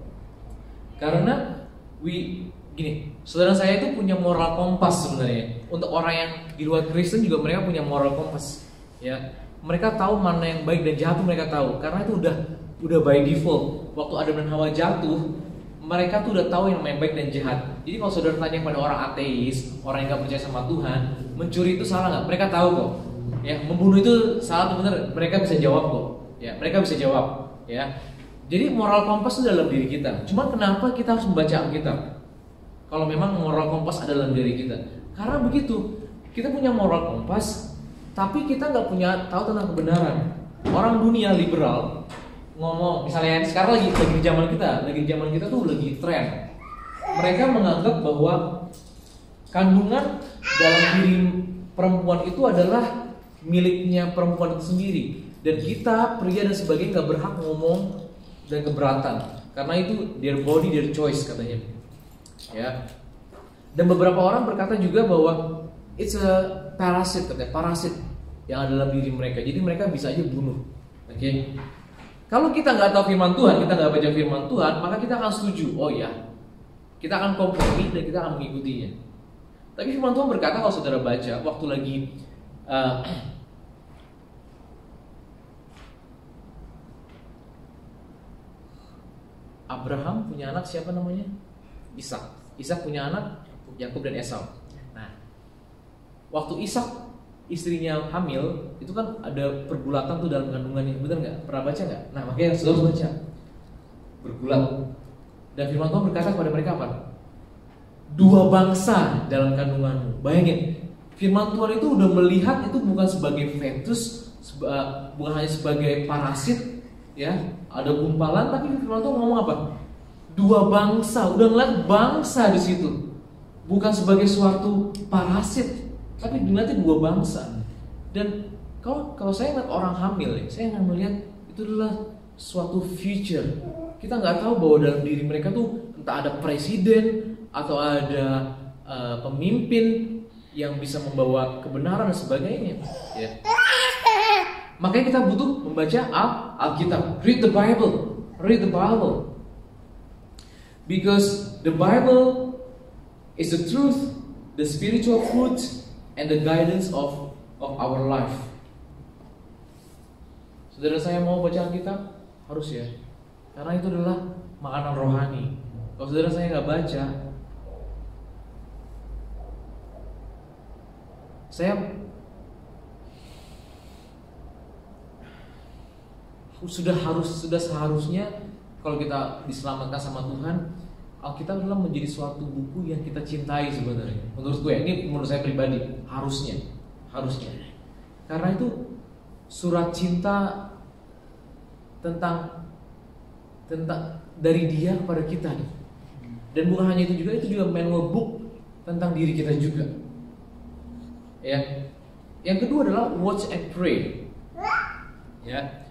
Karena gini, saudara saya itu punya moral kompas sebenarnya. Untuk orang yang di luar Kristen juga mereka punya moral kompas. Ya, mereka tahu mana yang baik dan jahat, mereka tahu. Karena itu udah by default. Waktu Adam dan Hawa jatuh, mereka tuh udah tahu yang namanya baik dan jahat. Jadi kalau saudara tanya pada orang ateis, orang yang gak percaya sama Tuhan, mencuri itu salah nggak? Mereka tahu kok. Ya, membunuh itu salah atau benar? Mereka bisa jawab kok. Ya, mereka bisa jawab. Ya, jadi moral kompas itu dalam diri kita. Cuma kenapa kita harus membaca Alkitab? Kalau memang moral kompas ada dalam diri kita, karena begitu kita punya moral kompas, tapi kita nggak punya tahu tentang kebenaran. Orang dunia liberal ngomong, misalnya sekarang lagi di zaman kita tuh lagi tren. Mereka menganggap bahwa kandungan dalam diri perempuan itu adalah miliknya perempuan itu sendiri, dan kita pria dan sebagainya nggak berhak ngomong dan keberatan karena itu their body, their choice katanya. Ya. Dan beberapa orang berkata juga bahwa it's a parasit, katanya parasit yang ada dalam diri mereka. Jadi mereka bisa aja bunuh. Oke. Kalau kita nggak tahu firman Tuhan, kita nggak baca firman Tuhan, maka kita akan setuju. Oh ya, kita akan kompromi dan kita akan mengikutinya. Tapi firman Tuhan berkata kalau saudara baca waktu lagi Abraham punya anak siapa namanya? Ishak. Ishak punya anak Yakub dan Esau. Nah, waktu Ishak istrinya hamil, itu kan ada pergulatan tuh dalam kandungannya, bener nggak? Pernah baca nggak? Nah, makanya saudara baca bergulat. Dan firman Tuhan berkata kepada mereka apa? 2 bangsa dalam kandunganmu. Bayangin, firman Tuhan itu udah melihat itu bukan sebagai fetus, bukan hanya sebagai parasit, ya, ada gumpalan, tapi firman Tuhan ngomong apa? 2 bangsa, udah ngeliat bangsa di situ, bukan sebagai suatu parasit, tapi dilihatnya 2 bangsa. Dan kalau saya ngeliat orang hamil, saya akan melihat itu adalah suatu future. Kita nggak tahu bahwa dalam diri mereka tuh entah ada presiden atau ada pemimpin yang bisa membawa kebenaran dan sebagainya. Ya. Makanya kita butuh membaca Alkitab. Read the Bible. Read the Bible. Because the Bible is the truth, the spiritual fruit, and the guidance of our life. Saudara saya mau baca Alkitab? Harus ya. Karena itu adalah makanan rohani. Kalau saudara saya nggak baca, sudah seharusnya kalau kita diselamatkan sama Tuhan, Alkitab adalah menjadi suatu buku yang kita cintai sebenarnya. Menurut gue, ini menurut saya pribadi, harusnya. Karena itu surat cinta tentang dari Dia kepada kita. Dan bukan hanya itu juga manual book tentang diri kita juga. Ya. Yang kedua adalah watch and pray. Ya.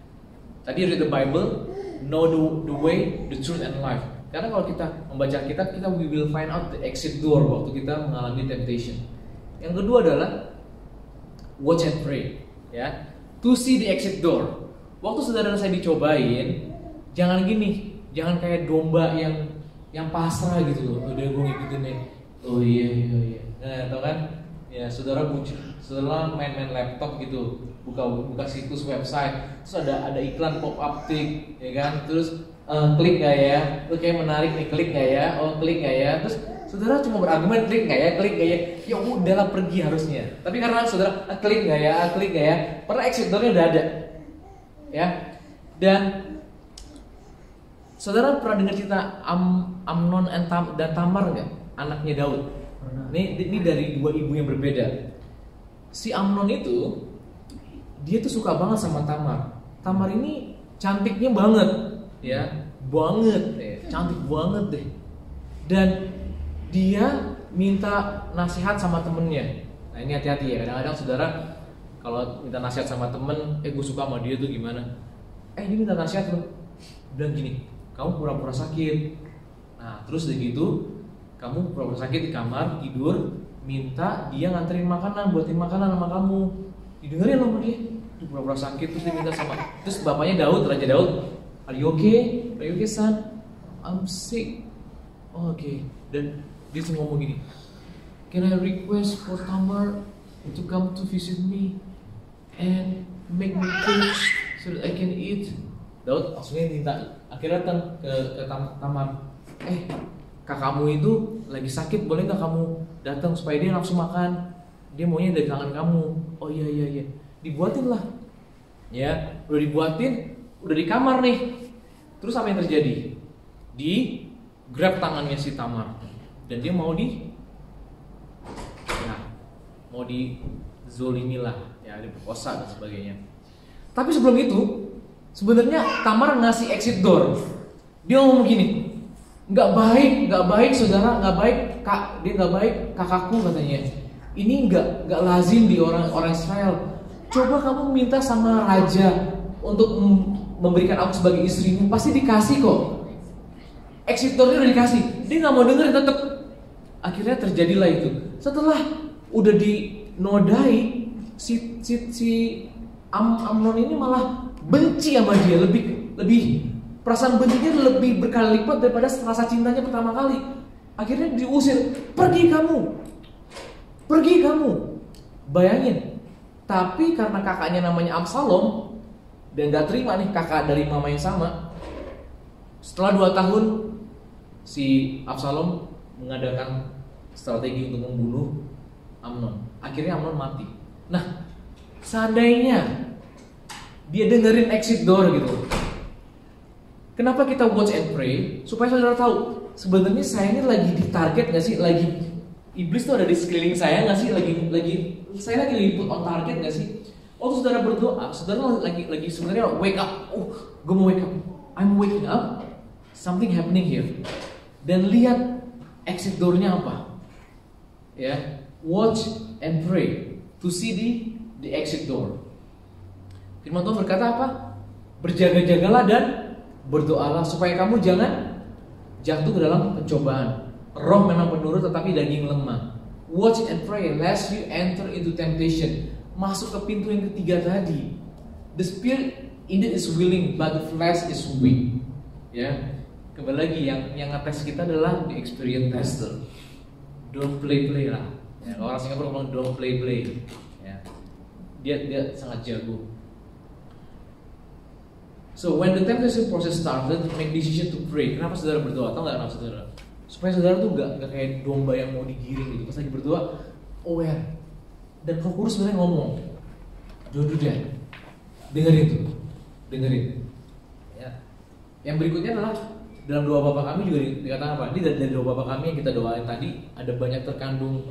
Tadi read the Bible, know the way, the truth and life. Karena kalau kita membaca Alkitab, we will find out the exit door waktu kita mengalami temptation. Yang kedua adalah watch and pray, ya. To see the exit door. Waktu saudara saya dicobain, jangan jangan kayak domba yang pasrah gitu loh. Udah gue ngikutin nih. Oh iya. Nah, tau kan? Ya, saudara main laptop gitu, buka situs website, terus ada iklan pop up tick, ya kan? Terus klik nggak ya? Itu kayak menarik nih, klik nggak ya? Oh klik nggak ya? Terus saudara cuma berargumen klik nggak ya? Ya udahlah pergi harusnya. Tapi karena saudara klik nggak ya? Karena exit doornya udah ada, ya. Dan saudara pernah dengar cerita Amnon dan Tamar nggak? Anaknya Daud. Ini dari dua ibu yang berbeda. Si Amnon itu dia tuh suka banget sama Tamar. Tamar ini cantiknya banget, ya, cantik banget deh. Dan dia minta nasihat sama temennya. Nah ini hati-hati ya. Kadang-kadang saudara kalau minta nasihat sama temen, gue suka sama dia tuh gimana? Dia minta nasihat loh. Bilang gini, kamu pura-pura sakit. Nah terus udah gitu, kamu pura-pura sakit di kamar, tidur, minta dia nganterin makanan, buatin makanan sama kamu. Didengerin sama dia. Dia pura-pura sakit, terus dia minta sama. Terus bapaknya Daud, Raja Daud, Are you okay? Are you okay son? I'm sick. Oh, okay. Dan dia tuh ngomong gini, Can I request for Tamar to come to visit me and make me food so that I can eat? Daud langsungnya minta. Akhirnya datang ke Tamar. Kakakmu itu lagi sakit, boleh nggak kamu datang supaya dia langsung makan? Dia maunya dari tangan kamu. Oh iya. Dibuatin lah. Ya, udah dibuatin, udah di kamar nih. Terus apa yang terjadi? Di grab tangannya si Tamar dan dia mau zolimi lah, ya, diperkosa dan sebagainya. Tapi sebelum itu, sebenarnya Tamar ngasih exit door. Dia ngomong gini, nggak baik saudara, nggak baik kak, dia nggak baik kakakku katanya. Ini nggak lazim di orang Israel. Coba kamu minta sama raja untuk memberikan aku sebagai istrimu, pasti dikasih kok. Exit door-nya udah dikasih, dia nggak mau dengerin tetap. Akhirnya terjadilah itu. Setelah udah dinodai, si Amnon ini malah benci sama dia, lebih perasaan bencinya lebih berkali lipat daripada rasa cintanya pertama kali. Akhirnya diusir, pergi kamu. Bayangin. Tapi karena kakaknya namanya Absalom dan gak terima nih kakak dari mama yang sama, setelah 2 tahun si Absalom mengadakan strategi untuk membunuh Amnon. Akhirnya Amnon mati. Nah, seandainya dia dengerin exit door gitu, kenapa kita watch and pray? Supaya saudara tahu sebenarnya saya ini lagi di target gak sih? Lagi iblis tuh ada di sekeliling saya gak sih? Saya lagi put on target gak sih? Waktu saudara berdoa, saudara lagi sebenarnya wake up. Gue mau wake up. I'm waking up. Something happening here. Dan lihat exit door-nya apa. Ya, watch and pray to see the exit door. Firman Tuhan berkata apa? Berjaga-jagalah dan berdoalah supaya kamu jangan jatuh ke dalam pencobaan. Roh memang penurut tetapi daging lemah. Watch and pray lest you enter into temptation. Masuk ke pintu yang ketiga tadi. The spirit indeed is willing but the flesh is weak. Ya. Kembali lagi yang ngetes kita adalah the experience tester. Don't play lah. Ya, orang Singapura ngomong don't play. Ya. Dia sangat jago. So when the temptation process started, make decision to pray. Kenapa saudara berdoa? Tahu nggak kenapa saudara? Supaya saudara tuh nggak kayak domba yang mau digiring gitu. Pas lagi berdoa, aware. Dan Roh Kudus sebenarnya ngomong, don't do that. Dengerin. Ya. Yang berikutnya adalah dalam doa Bapa kami juga dikatakan apa? Ini dari doa Bapa kami yang kita doain tadi ada banyak terkandung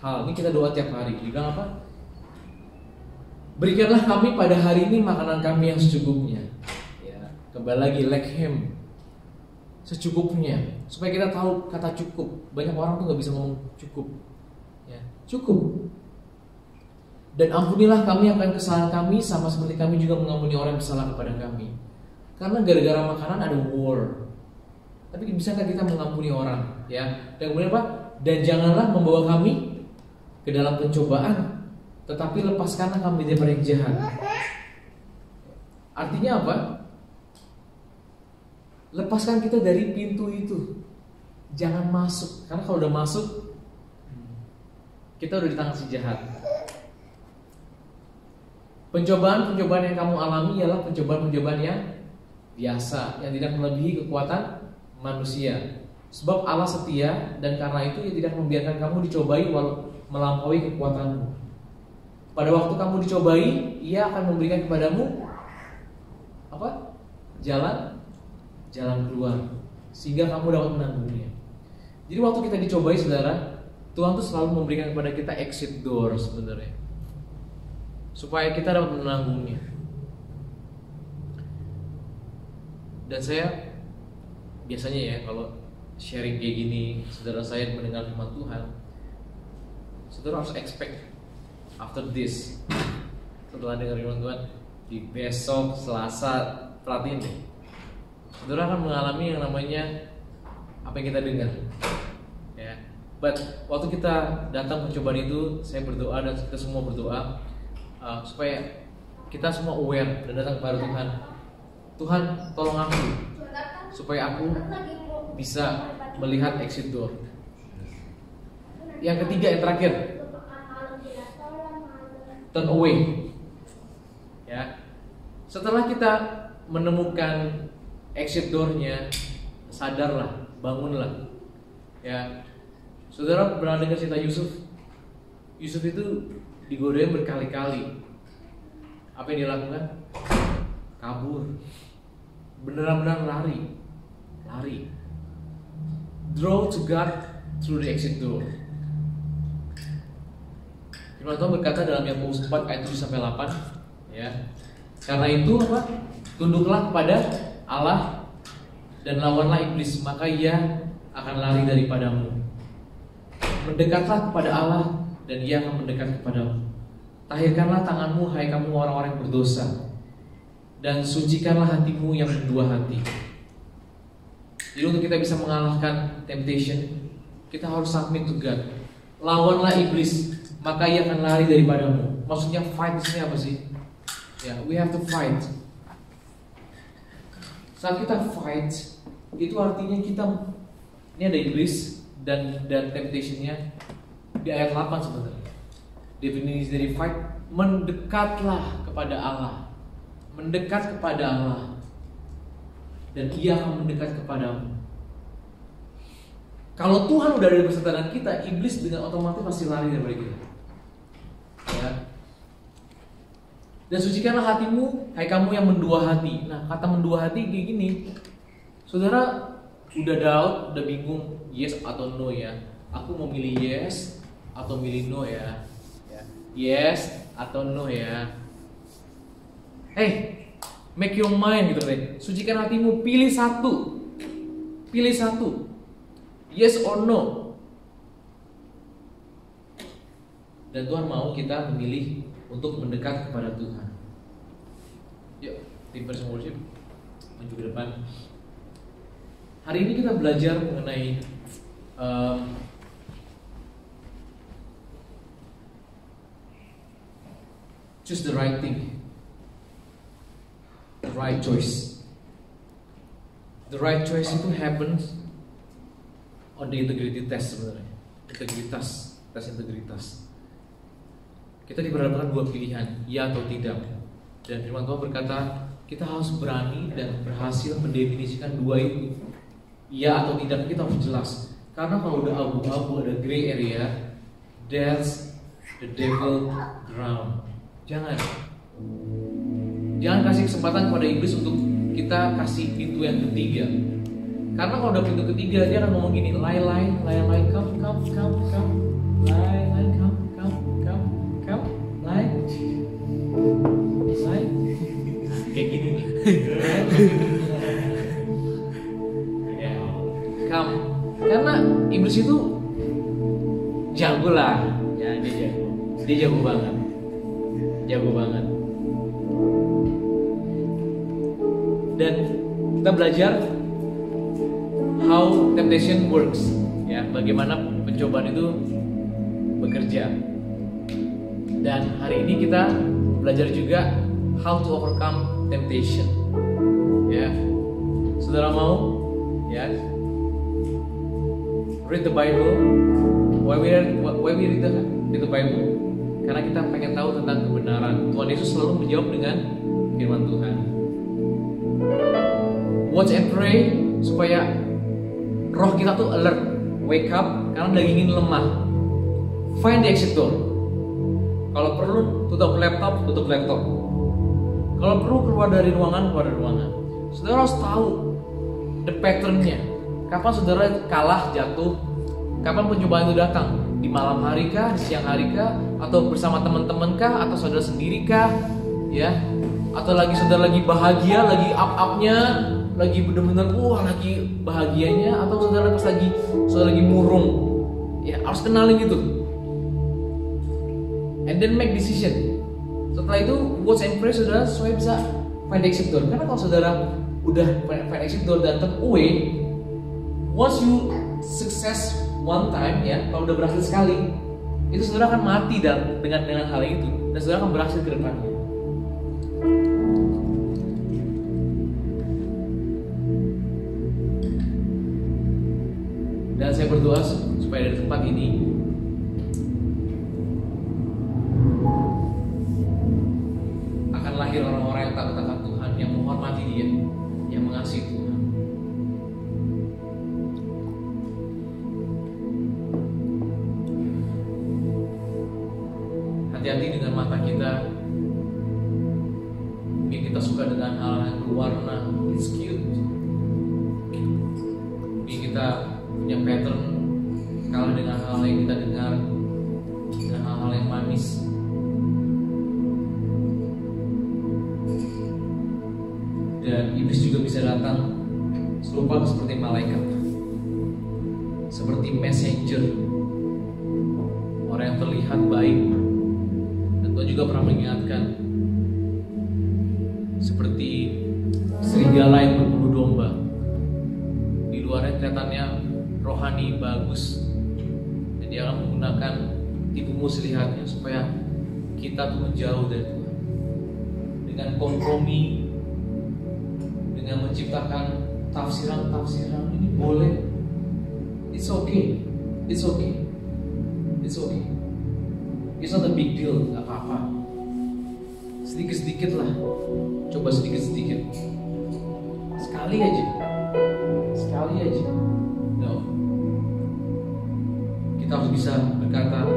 hal. Ini kita doa tiap hari. Dibilang apa? Berikanlah kami pada hari ini makanan kami yang secukupnya. Ya, kembali lagi like him. Secukupnya, supaya kita tahu kata cukup. Banyak orang tuh nggak bisa ngomong cukup. Ya, cukup. Dan ampunilah kami akan kesalahan kami sama seperti kami juga mengampuni orang yang bersalah kepada kami. Karena gara-gara makanan ada war. Tapi bisakah kita mengampuni orang? Ya. Dan kemudian apa? Dan janganlah membawa kami ke dalam pencobaan, tetapi lepaskanlah kami daripada yang jahat. Artinya apa? Lepaskan kita dari pintu itu. Jangan masuk. Karena kalau udah masuk, kita udah di tangan si jahat. Pencobaan-pencobaan yang kamu alami ialah pencobaan-pencobaan yang biasa, yang tidak melebihi kekuatan manusia. Sebab Allah setia dan karena itu Ia tidak membiarkan kamu dicobai melampaui kekuatanmu. Pada waktu kamu dicobai, Ia akan memberikan kepadamu apa? Jalan keluar, sehingga kamu dapat menanggungnya. Jadi waktu kita dicobai, saudara, Tuhan tuh selalu memberikan kepada kita exit door sebenarnya, supaya kita dapat menanggungnya. Dan saya biasanya ya kalau sharing kayak gini, saudara saya mendengar firman Tuhan, saudara harus expect after this, setelah dengar firman Tuhan, di besok Selasa, perhatiin deh, saudara akan mengalami yang namanya apa yang kita dengar. Ya, but waktu kita datang pencobaan itu, saya berdoa dan kita semua berdoa supaya kita semua aware dan datang kepada Tuhan. Tuhan, tolong aku supaya aku bisa melihat exit door. Yang ketiga, yang terakhir, turn away. Ya, setelah kita menemukan exit door-nya, sadarlah, bangunlah. Ya, saudara pernah dengar cerita Yusuf? Yusuf itu digodain berkali-kali. Apa yang dia lakukan? Kabur. Benar-benar lari. Draw to God through the exit door. Firman Tuhan berkata dalam Yakobus 4 ayat 7 sampai 8, ya. Karena itu apa? Tunduklah kepada Allah dan lawanlah iblis, maka ia akan lari daripadamu. Mendekatlah kepada Allah dan ia akan mendekat kepadamu. Tahirkanlah tanganmu, hai kamu orang-orang yang berdosa, dan sucikanlah hatimu yang berdua hati. Jadi untuk kita bisa mengalahkan temptation, kita harus submit to God. Lawanlah iblis, maka ia akan lari daripadamu. Maksudnya fight ini apa sih? Ya, we have to fight. Saat kita fight, itu artinya kita, ini ada iblis dan temptationnya di ayat 8 sebenarnya. Definisi dari fight, mendekatlah kepada Allah. Mendekat kepada Allah, dan Ia akan mendekat kepadamu. Kalau Tuhan udah ada beserta dengan kita, iblis dengan otomatis pasti lari dari kita. Ya. Dan sucikanlah hatimu, hai kamu yang mendua hati. Nah, kata mendua hati kayak gini, saudara udah doubt, udah bingung, yes atau no ya. Aku mau milih yes atau milih no ya. Yes atau no ya. Make your mind gitu deh. Sucikan hatimu, pilih satu. Yes or no. Dan Tuhan mau kita memilih untuk mendekat kepada Tuhan. Yuk, tim Person Worship maju ke depan. Hari ini kita belajar mengenai choose the right thing, the right choice. The right choice itu happens on the integrity test sebenarnya. Tes integritas. Kita diperhadapkan dua pilihan, ya atau tidak. Dan firman Tuhan berkata, kita harus berani dan berhasil mendefinisikan dua itu. Ya atau tidak, kita harus jelas. Karena kalau udah abu-abu, ada gray area, that's the devil ground. Jangan kasih kesempatan kepada iblis untuk kita kasih pintu yang ketiga. Karena kalau udah pintu ketiga, dia akan ngomong gini, lie, come, lie, come, lie, kayak gini. Come, karena iblis itu jago lah, ya dia jago banget. Dan kita belajar how temptation works, ya, bagaimana pencobaan itu bekerja. Dan hari ini kita belajar juga how to overcome temptation. Ya, saudara mau, ya, read the Bible. Why we read the Bible? Karena kita pengen tahu tentang kebenaran. Tuhan Yesus selalu menjawab dengan firman Tuhan. Watch and pray supaya roh kita tuh alert, wake up, karena daging ini lemah. Find the exit door. Kalau perlu tutup laptop. Kalau perlu keluar dari ruangan. Saudara harus tahu the pattern-nya. Kapan saudara kalah, jatuh? Kapan pencobaan itu datang? Di malam hari kah, di siang hari kah, atau bersama teman-teman kah, atau saudara sendiri kah, ya? Atau saudara lagi bahagia, lagi up-upnya, lagi benar-benar lagi bahagianya, atau saudara lagi murung, ya, harus kenalin itu. And then make decision. Setelah itu watch and pray saudara supaya bisa find exit door. Karena kalau saudara udah find exit door dan turn away, once you success one time, ya, kalau udah berhasil sekali, itu saudara akan mati dengan hal itu, dan saudara akan berhasil ke depannya. Dan saya berdoa supaya dari tempat ini akan lahir orang-orang yang takut akan Tuhan, yang menghormati Dia, yang mengasihi Tuhan. Hati-hati dengan mata kita. Mungkin kita suka dengan hal yang berwarna, it's cute. Mungkin kita punya pattern kalah dengan hal yang kita dengar, dengan hal-hal yang manis. Dan iblis juga bisa datang serupa seperti malaikat, seperti messenger, orang yang terlihat baik. Dan Tuhan juga pernah mengingatkan, seperti serigala yang berbulu domba, di luarnya kelihatannya rohani bagus, dan dia akan menggunakan tipu muslihatnya supaya kita tuh menjauh dari Tuhan dengan kompromi, dengan menciptakan tafsiran ini boleh, it's okay, it's not a big deal, nggak apa-apa, sedikit lah, coba sedikit, sekali aja, no, kita harus bisa berkata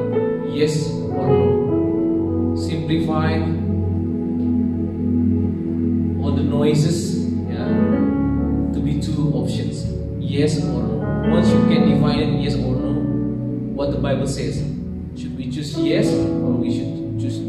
yes or no, simplify all the noises, to be two options, yes or no. Once you can define it, yes or no, what the Bible says, should we choose yes or we should choose